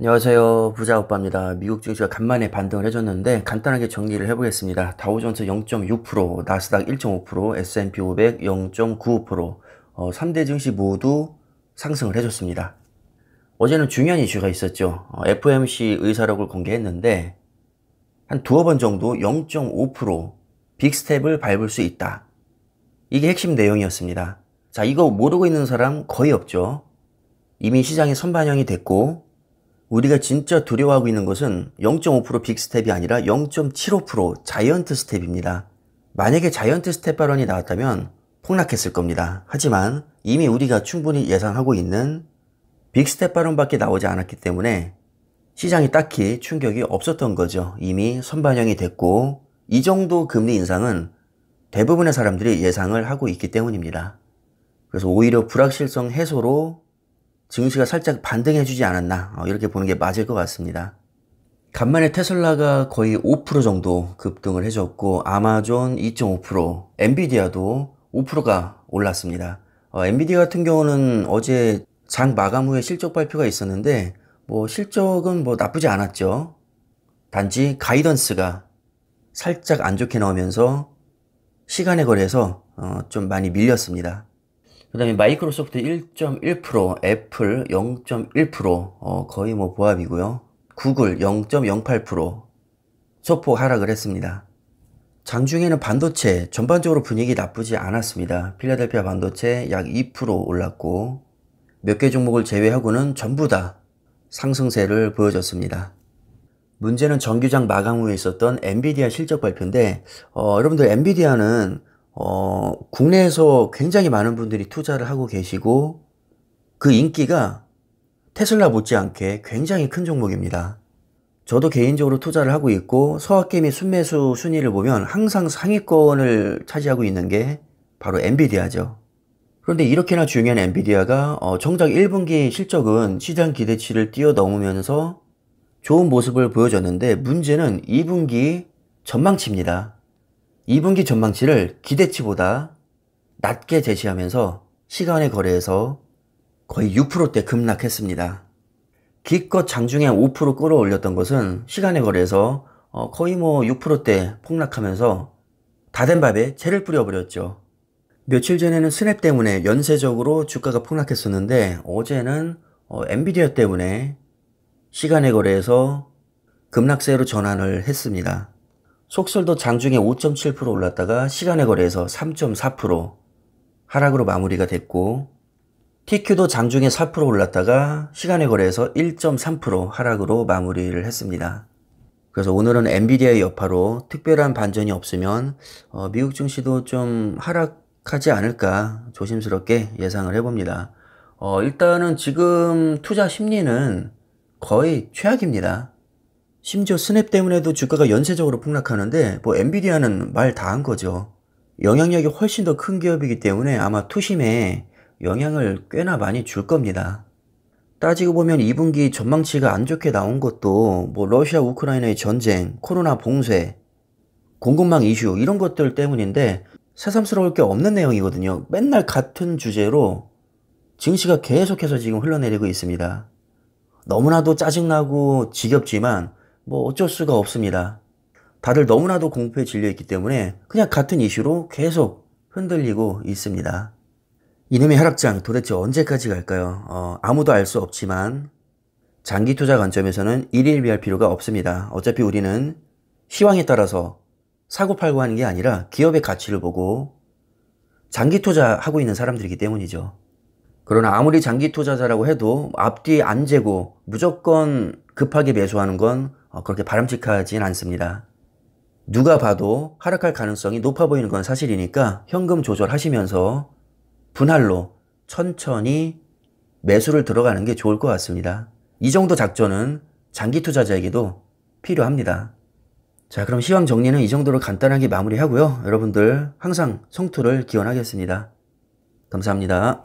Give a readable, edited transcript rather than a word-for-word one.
안녕하세요. 부자오빠입니다. 미국 증시가 간만에 반등을 해줬는데 간단하게 정리를 해보겠습니다. 다우존스 0.6%, 나스닥 1.5%, S&P 500 0.95%, 3대 증시 모두 상승을 해줬습니다. 어제는 중요한 이슈가 있었죠. FOMC 의사록을 공개했는데 한 두어 번 정도 0.5% 빅스텝을 밟을 수 있다. 이게 핵심 내용이었습니다. 자, 이거 모르고 있는 사람 거의 없죠. 이미 시장에 선반영이 됐고 우리가 진짜 두려워하고 있는 것은 0.5% 빅스텝이 아니라 0.75% 자이언트 스텝입니다. 만약에 자이언트 스텝 발언이 나왔다면 폭락했을 겁니다. 하지만 이미 우리가 충분히 예상하고 있는 빅스텝 발언밖에 나오지 않았기 때문에 시장이 딱히 충격이 없었던 거죠. 이미 선반영이 됐고 이 정도 금리 인상은 대부분의 사람들이 예상을 하고 있기 때문입니다. 그래서 오히려 불확실성 해소로 증시가 살짝 반등해주지 않았나 이렇게 보는 게 맞을 것 같습니다. 간만에 테슬라가 거의 5% 정도 급등을 해줬고 아마존 2.5%, 엔비디아도 5%가 올랐습니다. 엔비디아 같은 경우는 어제 장 마감 후에 실적 발표가 있었는데 실적은 나쁘지 않았죠. 단지 가이던스가 살짝 안 좋게 나오면서 시간에 걸려서 좀 많이 밀렸습니다. 그 다음에 마이크로소프트 1.1%, 애플 0.1%, 거의 보합이고요. 구글 0.08% 소폭 하락을 했습니다. 장중에는 반도체 전반적으로 분위기 나쁘지 않았습니다. 필라델피아 반도체 약 2% 올랐고 몇 개 종목을 제외하고는 전부 다 상승세를 보여줬습니다. 문제는 정규장 마감 후에 있었던 엔비디아 실적 발표인데 여러분들 엔비디아는 국내에서 굉장히 많은 분들이 투자를 하고 계시고 그 인기가 테슬라 못지않게 굉장히 큰 종목입니다. 저도 개인적으로 투자를 하고 있고 서학개 및 순매수 순위를 보면 항상 상위권을 차지하고 있는 게 바로 엔비디아죠. 그런데 이렇게나 중요한 엔비디아가 정작 1분기 실적은 시장 기대치를 뛰어넘으면서 좋은 모습을 보여줬는데 문제는 2분기 전망치입니다. 2분기 전망치를 기대치보다 낮게 제시하면서 시간의 거래에서 거의 6%대 급락했습니다. 기껏 장중에 5% 끌어올렸던 것은 시간의 거래에서 거의 6%대 폭락하면서 다 된 밥에 채를 뿌려버렸죠. 며칠 전에는 스냅 때문에 연쇄적으로 주가가 폭락했었는데 어제는 엔비디아 때문에 시간의 거래에서 급락세로 전환을 했습니다. 속설도 장중에 5.7% 올랐다가 시간의 거래에서 3.4% 하락으로 마무리가 됐고 TQ도 장중에 4% 올랐다가 시간의 거래에서 1.3% 하락으로 마무리를 했습니다. 그래서 오늘은 엔비디아의 여파로 특별한 반전이 없으면 미국 증시도 좀 하락하지 않을까 조심스럽게 예상을 해봅니다. 일단은 지금 투자 심리는 거의 최악입니다. 심지어 스냅 때문에도 주가가 연쇄적으로 폭락하는데 엔비디아는 말 다 한 거죠. 영향력이 훨씬 더 큰 기업이기 때문에 아마 투심에 영향을 꽤나 많이 줄 겁니다. 따지고 보면 2분기 전망치가 안 좋게 나온 것도 러시아 우크라이나의 전쟁, 코로나 봉쇄, 공급망 이슈 이런 것들 때문인데 새삼스러울 게 없는 내용이거든요. 맨날 같은 주제로 증시가 계속해서 지금 흘러내리고 있습니다. 너무나도 짜증나고 지겹지만 어쩔 수가 없습니다. 다들 너무나도 공포에 질려있기 때문에 그냥 같은 이슈로 계속 흔들리고 있습니다. 이놈의 하락장 도대체 언제까지 갈까요? 아무도 알 수 없지만 장기 투자 관점에서는 일일비할 필요가 없습니다. 어차피 우리는 시황에 따라서 사고팔고 하는 게 아니라 기업의 가치를 보고 장기 투자하고 있는 사람들이기 때문이죠. 그러나 아무리 장기 투자자라고 해도 앞뒤 안 재고 무조건 급하게 매수하는 건 그렇게 바람직하진 않습니다. 누가 봐도 하락할 가능성이 높아 보이는 건 사실이니까 현금 조절하시면서 분할로 천천히 매수를 들어가는 게 좋을 것 같습니다. 이 정도 작전은 장기 투자자에게도 필요합니다. 자, 그럼 시황 정리는 이 정도로 간단하게 마무리하고요. 여러분들 항상 성투를 기원하겠습니다. 감사합니다.